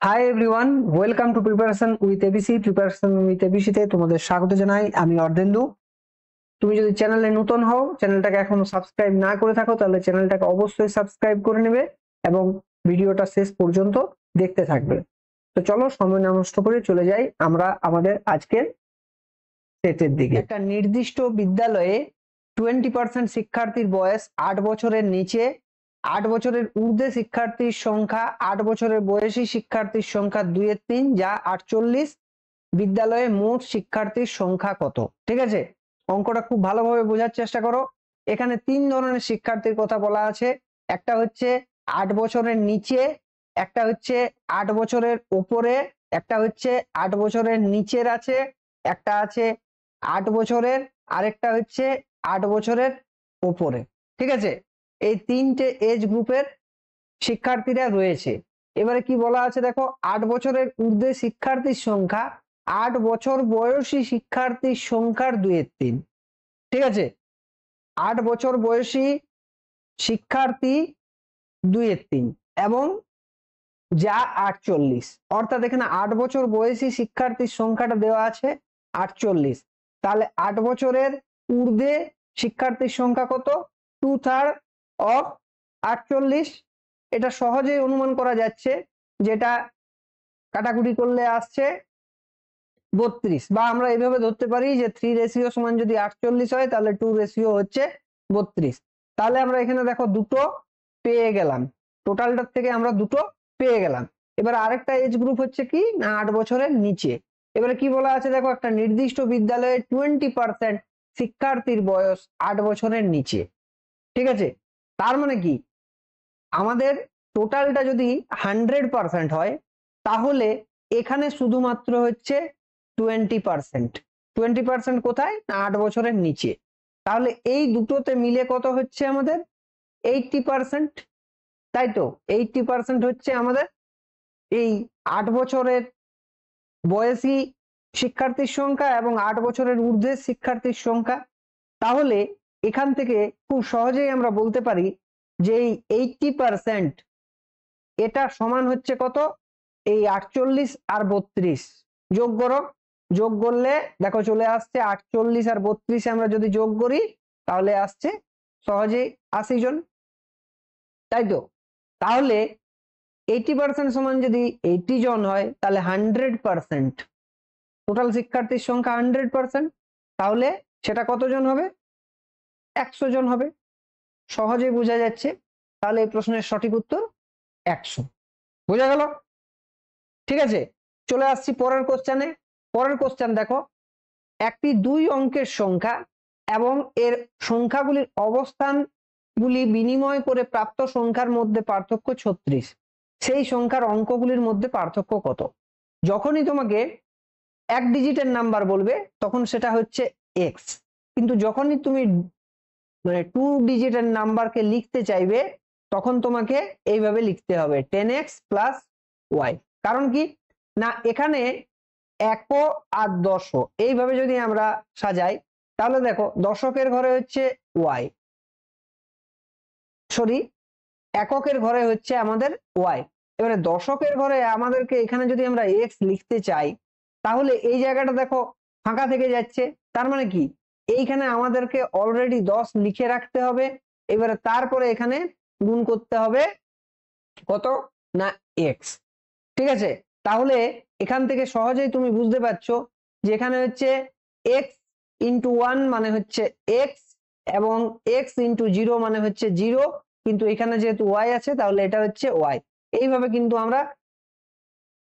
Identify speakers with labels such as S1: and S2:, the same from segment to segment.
S1: Hi everyone, welcome to preparation with ABC. Preparation with ABC তে তোমাদের স্বাগত জানাই। আমি অর্ধেন্দু। তুমি যদি চ্যানেলে নতুন হও, চ্যানেলটাকে এখনো সাবস্ক্রাইব না করে থাকো, তাহলে চ্যানেলটাকে অবশ্যই সাবস্ক্রাইব করে নেবে এবং ভিডিওটা শেষ পর্যন্ত দেখতে থাকবে। তো চলো সময় নষ্ট করে চলে যাই আমরা আমাদের আজকের সেটের দিকে। একটা নির্দিষ্ট বিদ্যালয়ে 20% শিক্ষার্থীর বয়স 8 বছরের নিচে, 8 বছরের ঊর্ধ্বে শিক্ষার্থীর সংখ্যা, 8 বছরের বয়সী শিক্ষার্থীর সংখ্যা 2/3 যা 48। বিদ্যালয়ে মোট শিক্ষার্থীর সংখ্যা কত? ঠিক আছে, অঙ্কটা খুব ভালোভাবে বোঝার চেষ্টা করো। এখানে 3 ধরনের শিক্ষার্থীর কথা বলা আছে। একটা হচ্ছে 8 বছরের নিচে, একটা হচ্ছে 8 বছরের উপরে, একটা হচ্ছে 8 বছরের নিচের আছে, একটা আছে 8 বছরের, আরেকটা হচ্ছে 8 বছরের উপরে। ঠিক আছে, এই তিনটে এজ গ্রুপের শিক্ষার্থীরা রয়েছে। এবারে কি বলা আছে দেখো, 8 বছরের ঊর্ধ্বে শিক্ষার্থীর সংখ্যা 8 বছর বয়সী শিক্ষার্থীর সংখ্যার 2/3। ঠিক আছে, 8 বছর বয়সী শিক্ষার্থী 2/3 এবং যা 48, অর্থাৎ এখানে 8 বছর বয়সী শিক্ষার্থীর সংখ্যাটা দেওয়া আছে 48। তাহলে 8 বছরের ঊর্ধ্বে শিক্ষার্থীর সংখ্যা কত? 2/3 অফ 48। এটা সহজেই অনুমান করা যাচ্ছে, যেটা কাটাকুটি করলে আসছে 32, বা আমরা এইভাবে ধরতে পারি যে 3 রেশিও সমান যদি 48 হয় তাহলে 2 রেশিও হচ্ছে 32। তাহলে আমরা এখানে দেখো দুটো পেয়ে গেলাম, টোটালটার থেকে আমরা দুটো পেয়ে গেলাম। এবার আরেকটা এজ গ্রুপ হচ্ছে কি না 8 বছরের নিচে। এবারে কি বলা আছে দেখো, একটা নির্দিষ্ট বিদ্যালয়ে 20% শিক্ষার্থীর বয়স 8 বছরের নিচে। ঠিক আছে, তার মানে কি আমাদের টোটালটা যদি 100% হয় তাহলে এখানে শুধুমাত্র হচ্ছে 20%। 20% কোথায় না 8 বছরের নিচে। তাহলে এই দুটোতে মিলে কত হচ্ছে আমাদের? 80%। তাই তো, 80% হচ্ছে আমাদের এই 8 বছরের বয়সী শিক্ষার্থীর সংখ্যা এবং 8 বছরের ঊর্ধ্বের শিক্ষার্থীর সংখ্যা। তাহলে এখান থেকে খুব সহজেই আমরা বলতে পারি যে এই 80% এটা সমান হচ্ছে কত? এই 48 আর 32 যোগ করো, যোগ করলে দেখো চলে আসছে 48 আর 32 আমরা যদি যোগ করি তাহলে আসছে সহজেই 80 জন। তাই তো, তাহলে 80% সমান যদি 80 জন হয় তাহলে 100%, টোটাল শিক্ষার্থীর সংখ্যা 100%, তাহলে সেটা কতজন হবে? 100 জন হবে। সহজেই বোঝা যাচ্ছে। তাহলে এই প্রশ্নের সঠিক উত্তর 100। বোঝা গেল? ঠিক আছে, চলে আসছি পরের কোশ্চেনে। পরের কোশ্চেন দেখো, একটি 2 অঙ্কের সংখ্যা এবং এর সংখ্যাগুলির অবস্থানগুলি বিনিময় করে প্রাপ্ত সংখ্যার মধ্যে পার্থক্য 36। সেই সংখ্যার অঙ্কগুলির মধ্যে পার্থক্য কত? যখনই তোমাকে এক ডিজিটের নাম্বার বলবে তখন সেটা হচ্ছে এক্স, কিন্তু যখনই তুমি মানে 2 ডিজিটের নাম্বারকে লিখতে চাইবে তখন তোমাকে এইভাবে লিখতে হবে 10x প্লাস ওয়াই। কারণ কি না এখানে 1 আর 10 এইভাবে যদি আমরা সাজাই তাহলে দেখো দশকের ঘরে হচ্ছে ওয়াই, সরি এককের ঘরে হচ্ছে আমাদের ওয়াই। এবারে দশকের ঘরে আমাদেরকে এখানে যদি আমরা এক্স লিখতে চাই তাহলে এই জায়গাটা দেখো ফাঁকা থেকে যাচ্ছে। তার মানে কি এইখানে আমাদেরকে অলরেডি 10 লিখে রাখতে হবে। এবারে তারপরে এখানে গুণ করতে হবে কত না এক্স। ঠিক আছে, তাহলে এখান থেকে সহজেই তুমি বুঝতে পারছো যে এখানে হচ্ছে এক্স ইন্টু 1 মানে হচ্ছে এক্স এবং এক্স ইন্টু 0 মানে হচ্ছে 0, কিন্তু এখানে যেহেতু ওয়াই আছে তাহলে এটা হচ্ছে ওয়াই। এইভাবে কিন্তু আমরা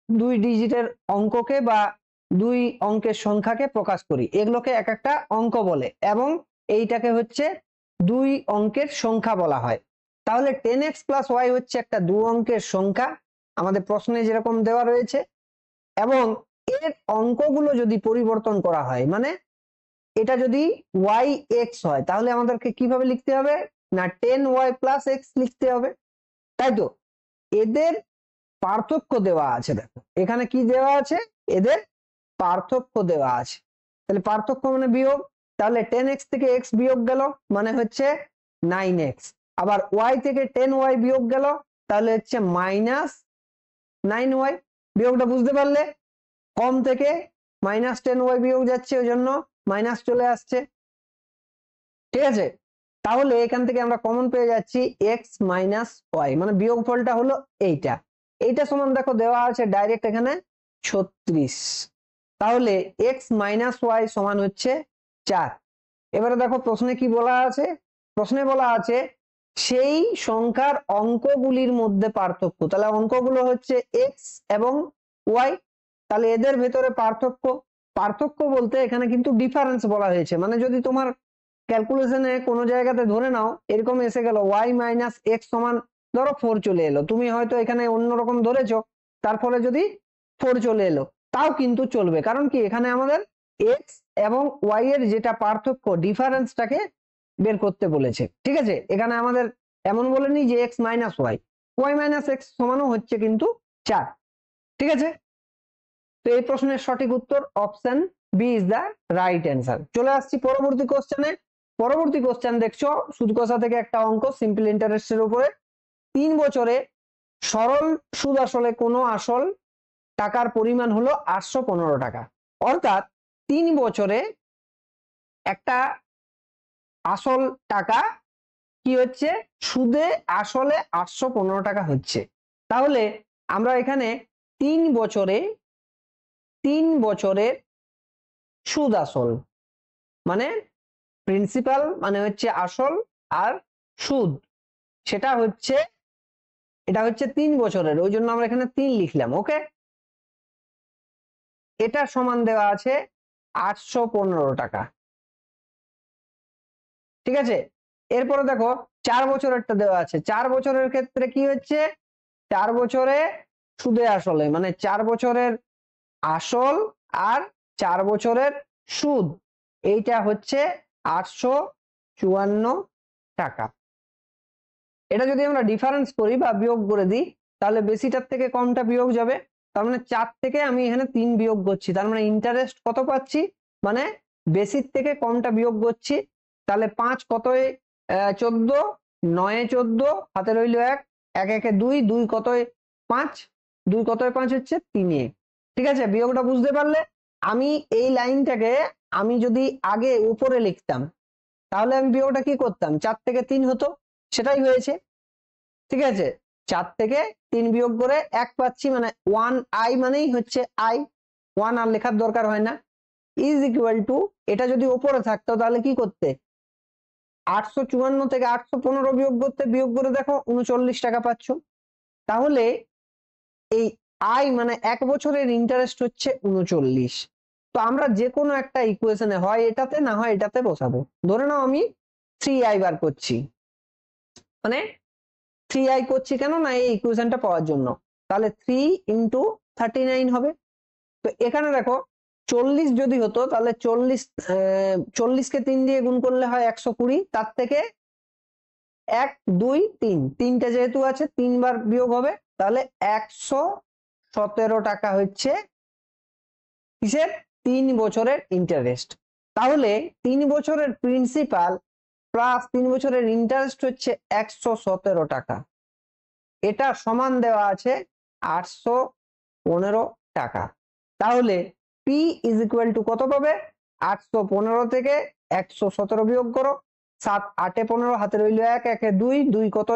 S1: 2 ডিজিটের অঙ্ককে বা 2 অঙ্কের সংখ্যাকে প্রকাশ করি। এগুলোকে এক একটা অঙ্ক বলে এবং এইটাকে হচ্ছে 2 অঙ্কের সংখ্যা বলা হয়। তাহলে 10x প্লাস ওয়াই হচ্ছে একটা 2 অঙ্কের সংখ্যা আমাদের প্রশ্নে যেরকম দেওয়া রয়েছে, এবং এর অঙ্কগুলো যদি পরিবর্তন করা হয় মানে এটা যদি y(x) হয় তাহলে আমাদেরকে কিভাবে লিখতে হবে না 10y প্লাস x লিখতে হবে। তাই তো, এদের পার্থক্য দেওয়া আছে। দেখো এখানে কি দেওয়া আছে, এদের পার্থক্য দেওয়া আছে। তাহলে পার্থক্য মানে বিয়োগ, তাহলে 10x থেকে x বিয়োগ গেল মানে হচ্ছে 9x, আবার y থেকে 10y বিয়োগ গেল তাহলে হচ্ছে মাইনাস 9y। বিয়োগটা বুঝতে পারলে? কম থেকে -10y বিয়োগ যাচ্ছে, ওই জন্য মাইনাস চলে আসছে। ঠিক আছে, তাহলে এখান থেকে আমরা কমন পেয়ে যাচ্ছি x - y, মানে বিয়োগফলটা হলো এইটা। এইটা সমান দেখো দেওয়া আছে ডাইরেক্ট এখানে 36। তাহলে x - y সমান হচ্ছে 4। এবারে দেখো প্রশ্নে কি বলা আছে, প্রশ্নে বলা আছে সেই সংখ্যার অঙ্কগুলির মধ্যে পার্থক্য। তাহলে অঙ্কগুলো হচ্ছে x এবং y, তাহলে এদের ভেতরে পার্থক্য। পার্থক্য বলতে এখানে কিন্তু ডিফারেন্স বলা হয়েছে, মানে যদি তোমার ক্যালকুলেশনে কোনো জায়গাতে ধরে নাও এরকম এসে গেল y - x সমান ধরো 4 চলে এলো, তুমি হয়তো এখানে অন্যরকম ধরেছো, তার ফলে যদি 4 চলে এলো তাও কিন্তু চলবে, কারণ কি এখানে আমাদের x এবং y এর যেটা পার্থক্য ডিফারেন্সটাকে বের করতে বলেছে। ঠিক আছে, এখানে আমাদের এমন বলেনি যে x - y, y - x সমানও হচ্ছে কিন্তু 4। ঠিক আছে, তো এই প্রশ্নের সঠিক উত্তর option B is the right answer. চলে আসছি পরবর্তী কোশ্চেনে। পরবর্তী কোশ্চেন দেখছো সুদ কষা থেকে একটা অঙ্ক সিম্পল ইন্টারেস্টের উপরে। 3 বছরে সরল সুদ আসলে কোনো আসল টাকার পরিমাণ হলো 815 টাকা। অর্থাৎ 3 বছরে একটা আসল টাকা কি হচ্ছে, সুদে আসলে 815 টাকা হচ্ছে। তাহলে আমরা এখানে 3 বছরের সুদ আসল মানে প্রিন্সিপাল মানে হচ্ছে আসল, আর সুদ সেটা হচ্ছে, এটা হচ্ছে 3 বছরের, ওই জন্য আমরা এখানে 3 লিখলাম। ওকে, এটা সমান দেওয়া আছে 815 টাকা। ঠিক আছে, এরপরে দেখো 4 বছরেরটা দেওয়া আছে। 4 বছরের ক্ষেত্রে কি হচ্ছে, 4 বছরে সুদে আসলে মানে 4 বছরের আসল আর 4 বছরের সুদ, এইটা হচ্ছে 854 টাকা। এটা যদি আমরা ডিফারেন্স করি বা বিয়োগ করে দিই তাহলে বেশিটার থেকে কমটা বিয়োগ যাবে, তার মানে 4 থেকে আমি এখানে 3 বিয়োগ করছি, তার মানে ইন্টারেস্ট কত পাচ্ছি, মানে বেশির থেকে কমটা বিয়োগ করছি। তাহলে 5 কতয় 14, 9 14, হাতে রইল 1, 1 1 2, 2 কতয় 5, 2 কতয় 5 হচ্ছে 3। ঠিক আছে, বিয়োগটা বুঝতে পারলে? আমি এই লাইনটাকে আমি যদি আগে উপরে লিখতাম তাহলে আমি বিয়োগটা কি করতাম, 4 থেকে 3 হতো, সেটাই হয়েছে। ঠিক আছে, 4 থেকে 3 বিয়োগ করে 1 পাচ্ছি, মানে 1i মানেই হচ্ছে i, 1 আর লেখার দরকার হয় না, ইজ ইকুয়াল টু, এটা যদি উপরে থাকতো তাহলে কি করতে, 854 থেকে 815 বিয়োগ করতে, বিয়োগ করে দেখো 39 টাকা পাচ্ছ। তাহলে এই i মানে 1 বছরের ইন্টারেস্ট হচ্ছে 39। তো আমরা যে কোনো একটা ইকুয়েশনে হয় এটাতে না হয় এটাতে বসাবো। ধরে নাও আমি 3i বার করছি, মানে 3i করছি কেন না এই ইকুয়েশনটা পাওয়ার জন্য, তাহলে 3 × 39 হবে। তো এখানে দেখো 40 যদি হতো তাহলে 40 কে 3 দিয়ে গুণ করলে হয় 120, তার থেকে 1 2 3, তিনটা যেহেতু আছে 3 বার বিয়োগ হবে, তাহলে 117 টাকা হচ্ছে কিসের, 3 বছরের ইন্টারেস্ট। তাহলে 3 বছরের প্রিন্সিপাল প্লাস 3 বছরের ইন্টারেস্ট হচ্ছে 117 টাকা। এটা সমান দেওয়া আছে 815 টাকা। তাহলে P ইজ ইকুয়াল টু কত পাবে, 815 থেকে 117 বিয়োগ করো, 7 8 15, হাতে রইল 1 1 2, 2 কত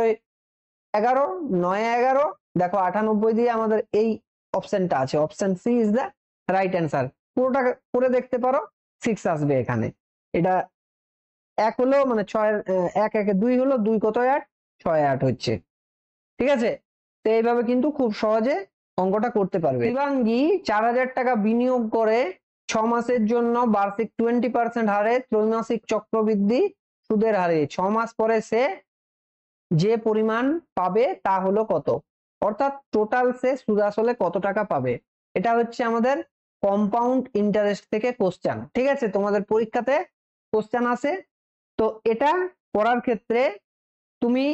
S1: 11, 9 11, দেখো 98 দিয়ে আমাদের এই অপশনটা আছে, option C is the right answer. পুরোটা করে দেখতে পারো 6 আসবে এখানে। এটা 1 হলো মানে 6 1 1 2 হলো, 2 কত 8, 6 8 হচ্ছে। ঠিক আছে, তো এইভাবে কিন্তু খুব সহজে অঙ্কটা করতে পারবে। শিবাঙ্গী 4000 টাকা বিনিয়োগ করে 6 মাসের জন্য বার্ষিক 20% হারে ত্রৈমাসিক চক্রবৃদ্ধি সুদের হারে 6 মাস পরে সে যে পরিমাণ পাবে তা হলো কত, অর্থাৎ টোটাল সে সুদ আসলে কত টাকা পাবে। এটা হচ্ছে আমাদের কম্পাউন্ড ইন্টারেস্ট থেকে কোশ্চেন। ঠিক আছে, তোমাদের পরীক্ষাতে কোশ্চেন আসে। তো এটা করার ক্ষেত্রে তুমি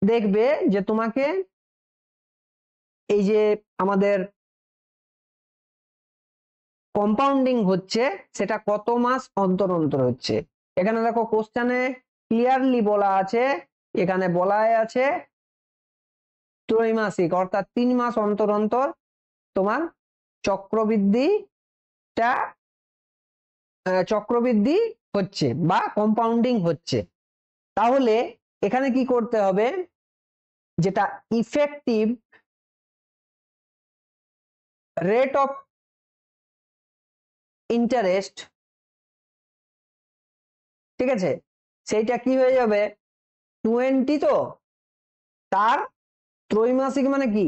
S1: দেখবে যে তোমাকে এই যে আমাদের কম্পাউন্ডিং হচ্ছে সেটা কত মাস অন্তর অন্তর হচ্ছে। এখানে দেখো কোশ্চেনে ক্লিয়ারলি বলা আছে, এখানে বলা আছে ত্রৈমাসিক, অর্থাৎ 3 মাস অন্তর অন্তর তোমার চক্রবৃদ্ধি হচ্ছে বা কম্পাউন্ডিং হচ্ছে। তাহলে এখানে কি করতে হবে, যেটা ইফেক্টিভ রেট অফ ইন্টারেস্ট, ঠিক আছে, সেইটা কি হয়ে যাবে 20, তো তার ত্রৈমাসিক মানে কি,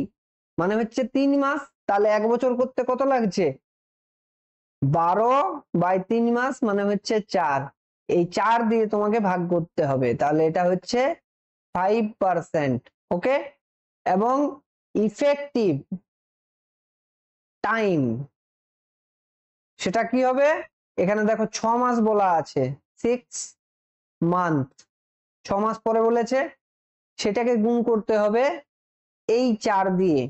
S1: মানে হচ্ছে 3 মাস, তাহলে 1 বছর করতে কত লাগছে 12/3 মাস মানে হচ্ছে 4, এই 4 দিয়ে তোমাকে ভাগ করতে হবে, তাহলে এটা হচ্ছে 5%। ওকে, এবং ইফেক্টিভ টাইম সেটা কি হবে, এখানে দেখো 6 মাস বলা আছে, 6 মান্থ, 6 মাস পরে বলেছে, সেটাকে গুণ করতে হবে এই 4 দিয়ে,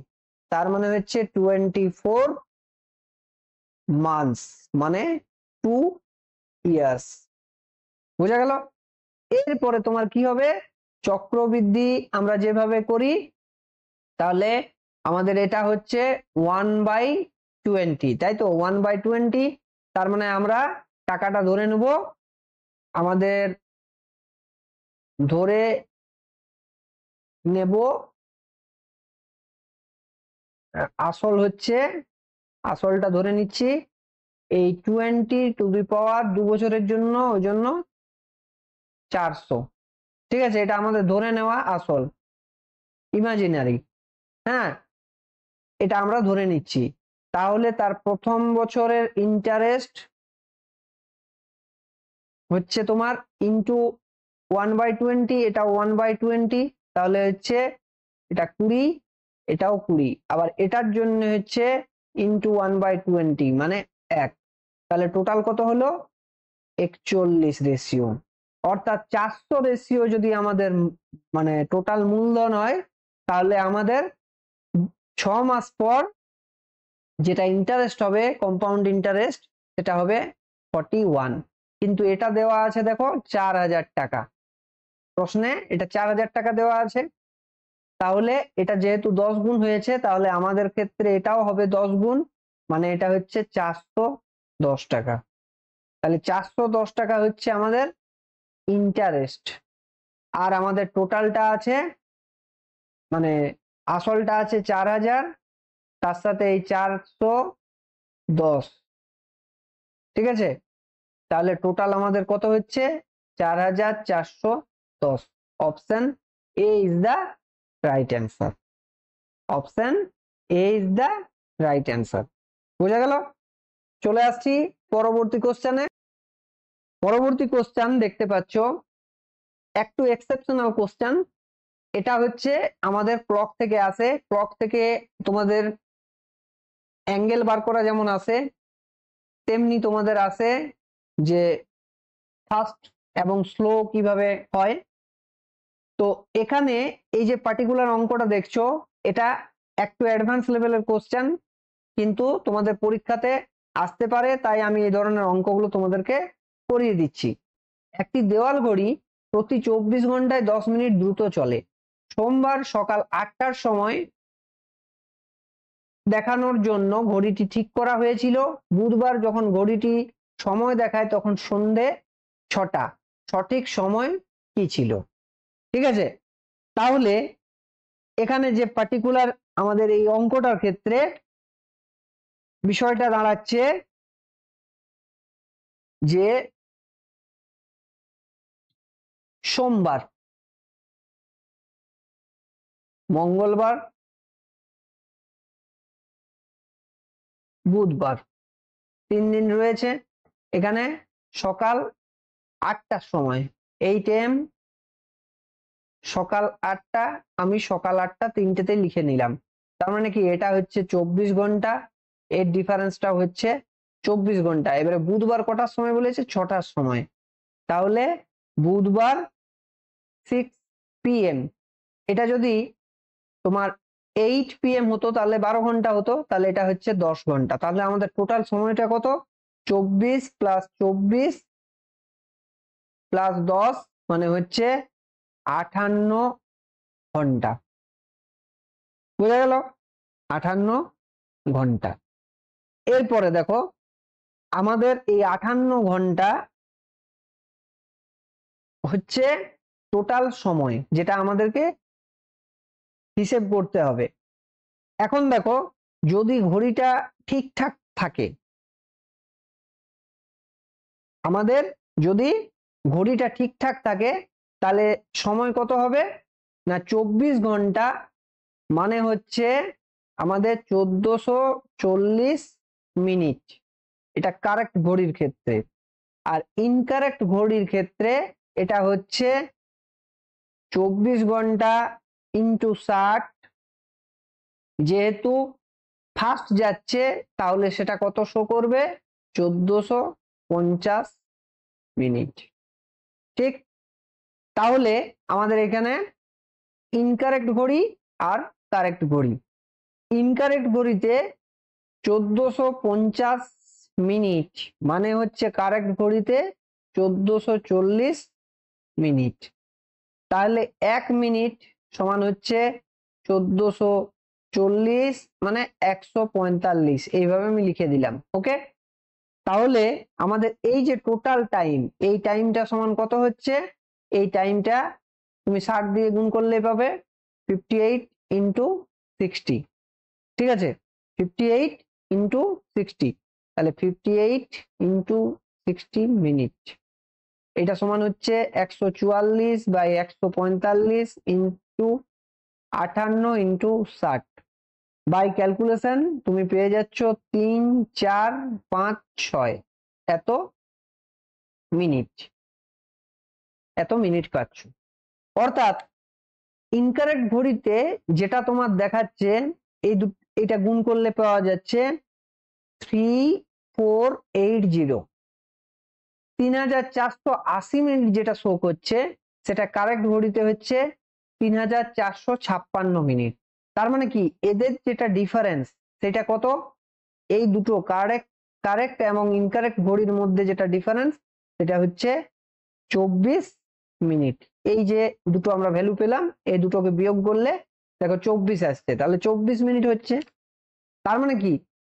S1: তার মানে হচ্ছে 24 মান্থস, মানে 2 ইয়ার্স। বোঝা গেল? এরপরে তোমার কি হবে, চক্রবৃদ্ধি আমরা যেভাবে করি, তাহলে আমাদের এটা হচ্ছে 1/20, তাই তো 1/20, তার মানে আমরা টাকাটা ধরে নেব, আমাদের ধরে নেব আসল হচ্ছে, আসলটা ধরে নিচ্ছি এই 20 টু দি পাওয়ার 2 বছরের জন্য, ওই জন্য 400, ঠিক আছে, এটা আমাদের ধরে নেওয়া আসল, ইমাজিনারি, হ্যাঁ, এটা আমরা ধরে নিচ্ছি। তাহলে তার প্রথম বছরের ইন্টারেস্ট হচ্ছে তোমার ইন্টু 1/20, এটা 1/20, তাহলে হচ্ছে এটা 20, এটাও 20, আবার এটার জন্য হচ্ছে ইন্টু 1/20 মানে 1, তাহলে টোটাল কত হলো 41 রেশিও, অর্থাৎ 400 রেশিও যদি আমাদের মানে টোটাল মূলধন হয়, তাহলে আমাদের 6 মাস পর যেটা ইন্টারেস্ট হবে, কম্পাউন্ড ইন্টারেস্ট, সেটা হবে 41, কিন্তু এটা দেওয়া আছে দেখো 4000 টাকা, প্রশ্নে এটা 4000 টাকা দেওয়া আছে, তাহলে এটা যেহেতু 10 গুণ হয়েছে, তাহলে আমাদের ক্ষেত্রে এটাও হবে 10 গুণ, মানে এটা হচ্ছে 410 টাকা, তাহলে 410 টাকা হচ্ছে আমাদের ইন্টারেস্ট, আর আমাদের টোটালটা আছে মানে আসলটা আছে 4000, তার সাথে এই 410, ঠিক আছে, তাহলে টোটাল আমাদের কত হচ্ছে 4410। Option A is the right answer, option A is the right answer. বোঝা গেল? চলে আসছি পরবর্তী কোশ্চেনে। পরবর্তী কোশ্চেন দেখতে পাচ্ছ একটু এক্সেপশনাল কোশ্চেন, এটা হচ্ছে আমাদের ক্লক থেকে আসে, ক্লক থেকে তোমাদের অ্যাঙ্গেল বার করা যেমন আসে, তেমনি তোমাদের আসে যে ফাস্ট এবং স্লো কিভাবে হয়। তো এখানে এই যে পার্টিকুলার অঙ্কটা দেখছো, এটা একটু অ্যাডভান্স লেভেলের কোশ্চেন, কিন্তু তোমাদের পরীক্ষাতে আসতে পারে, তাই আমি এই ধরনের অঙ্কগুলো তোমাদেরকে করিয়ে দিচ্ছি। একটি দেওয়াল ঘড়ি প্রতি 24 ঘন্টায় 10 মিনিট দ্রুত চলে। সোমবার সকাল 8টার সময় দেখানোর জন্য ঘড়িটি ঠিক করা হয়েছিল। বুধবার যখন ঘড়িটি সময় দেখায় তখন সন্ধে 6টা, সঠিক সময় কি ছিল? ঠিক আছে, তাহলে এখানে যে পার্টিকুলার আমাদের এই অঙ্কটার ক্ষেত্রে বিষয়টা দাঁড়াচ্ছে যে সোমবার, মঙ্গলবার, বুধবার, 3 দিন রয়েছে। এখানে সকাল 8টার সময়, 8 AM, সকাল 8টা, আমি সকাল 8টা 3টেতে লিখে নিলাম, তার মানে কি এটা হচ্ছে 24 ঘন্টা, এর ডিফারেন্সটা হচ্ছে 24 ঘন্টা। এবারে বুধবার কটার সময় বলেছে 6টার সময়, তাহলে বুধবার 6 PM, এটা যদি তোমার 8 PM হতো তাহলে 12 ঘন্টা হতো, তাহলে এটা হচ্ছে 10 ঘন্টা, তাহলে আমাদের টোটাল সময়টা কত 24 + 24 + 10 মানে হচ্ছে 58 ঘন্টা। বোঝা গেল? 58 ঘন্টা। এরপরে দেখো আমাদের এই 58 ঘন্টা হচ্ছে টোটাল সময় যেটা আমাদেরকে হিসেব করতে হবে। এখন দেখো যদি ঘড়িটা ঠিকঠাক থাকে, আমাদের যদি ঘড়িটা ঠিকঠাক থাকে তাহলে সময় কত হবে না 24 ঘন্টা মানে হচ্ছে আমাদের 1440 মিনিট। এটা কারেক্ট ঘড়ির ক্ষেত্রে। আর ইনকারেক্ট ঘড়ির ক্ষেত্রে এটা হচ্ছে 24 ঘন্টা ইন্টু 60, যেহেতু ফার্স্ট যাচ্ছে তাহলে সেটা কত শো করবে 1450 মিনিট। ঠিক, তাহলে আমাদের এখানে ইনকারেক্ট ঘড়ি আর কারেক্ট ঘড়ি। ইনকারেক্ট ঘড়িতে 1450 মিনিট মানে হচ্ছে কারেক্ট ঘড়িতে 1440 মিনিট। তাহলে 1 মিনিট সমান হচ্ছে 1440 মানে 145, এইভাবে আমি লিখে দিলাম। ওকে, তাহলে আমাদের এই যে টোটাল টাইম, এই টাইমটা সমান কত হচ্ছে, এই টাইমটা তুমি 60 দিয়ে গুণ করলে পাবে 58 ইন্টু 60। ঠিক আছে, 58 ইন্টু 60, তাহলে 58 ইন্টু 60 মিনিট, এটা সমান হচ্ছে 144 by 145 into 58 into 60 by calculation তুমি পেয়ে যাচ্ছ 3, 4, 5, 6 এত মিনিট, এত মিনিট পাচ্ছ। অর্থাৎ ইনকারেক্ট ঘড়িতে যেটা তোমার দেখাচ্ছে এটা গুণ করলে পাওয়া যাচ্ছে 3480। 3480 মিনিট যেটা শো করছে সেটা কারেক্ট ঘড়িতে হচ্ছে 3456 মিনিট। তার মানে কি এদের যেটা ডিফারেন্স সেটা কত, এই দুটো কারেক্ট এবং ইনকারেক্ট ঘড়ির মধ্যে যেটা ডিফারেন্স সেটা হচ্ছে 24 মিনিট। এই যে দুটো আমরা ভ্যালু পেলাম, এই দুটোকে বিয়োগ করলে দেখো 24 আসছে, তাহলে 24 মিনিট হচ্ছে। তার মানে কি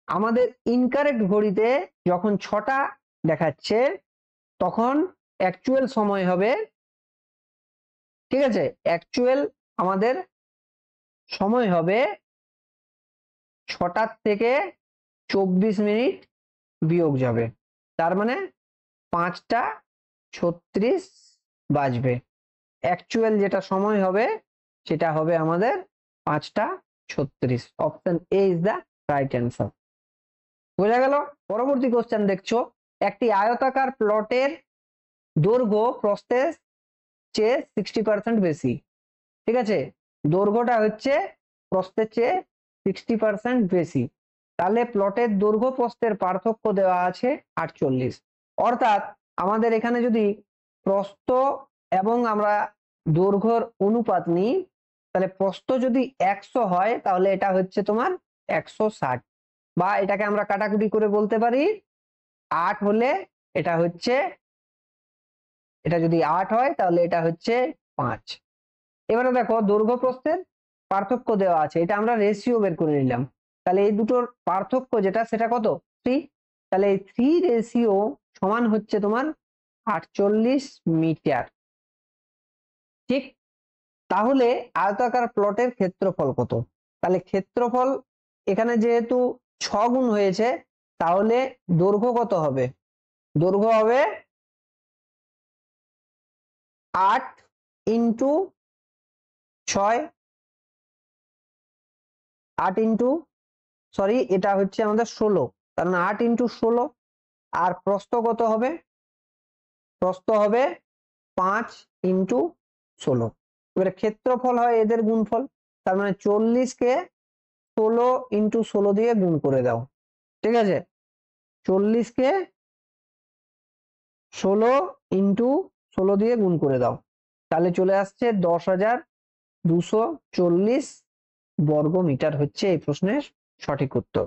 S1: আমাদের ইনকারেক্ট ঘড়িতে যখন 6টা দেখাচ্ছে তখন অ্যাকচুয়াল সময় হবে, ঠিক আছে, অ্যাকচুয়াল আমাদের সময় হবে 6টার থেকে 24 মিনিট বিয়োগ যাবে, তার মানে 5টা 36 বাজবে। অ্যাকচুয়াল যেটা সময় হবে সেটা হবে আমাদের 5টা 36। Option A is the right answer. বোঝা গেল? পরবর্তী কোশ্চেন দেখছো, একটি আয়তাকার প্লটের দৈর্ঘ্য প্রস্থের চেয়ে 60% বেশি। ঠিক আছে, দৈর্ঘ্যটা হচ্ছে প্রস্থের চেয়ে 60% বেশি, তাহলে প্লটের দৈর্ঘ্য প্রস্থের পার্থক্য দেওয়া আছে 48। অর্থাৎ আমাদের এখানে যদি প্রস্থ এবং আমরা দৈর্ঘ্যর অনুপাত নিই, তাহলে প্রস্থ যদি 100 হয় তাহলে এটা হচ্ছে তোমার 160, বা এটাকে আমরা কাটাকুটি করে বলতে পারি 8 হলে এটা হচ্ছে, এটা যদি 8 হয় তাহলে এটা হচ্ছে 5। এবারে দেখো দৈর্ঘ্য প্রস্থের পার্থক্য দেওয়া আছে, এটা আমরা রেশিও বের করে নিলাম, তাহলে এই দুটোর পার্থক্য যেটা সেটা কত 3, তাহলে এই 3 রেশিও সমান হচ্ছে তোমার 48 মিটার। ঠিক, তাহলে আয়তাকার প্লটের ক্ষেত্রফল কত, তাহলে ক্ষেত্রফল এখানে যেহেতু 6 গুণ হয়েছে তাহলে দৈর্ঘ্য কত হবে, দৈর্ঘ্য হবে 8 ইন্টু 6, 8 ইন্টু সরি এটা হচ্ছে আমাদের 16, কারণ 8 ইন্টু 16। আর প্রস্থ কত হবে, প্রস্থ হবে 5 ইন্টু 16। এবারে ক্ষেত্রফল হয় এদের গুণফল, তার মানে 40 কে 16 ইন্টু 16 দিয়ে গুণ করে দাও। ঠিক আছে, 40 কে 16 ইন্টু 16 দিয়ে গুণ করে দাও, তাহলে চলে আসছে 10,240 বর্গ মিটার হচ্ছে এই প্রশ্নের সঠিক উত্তর।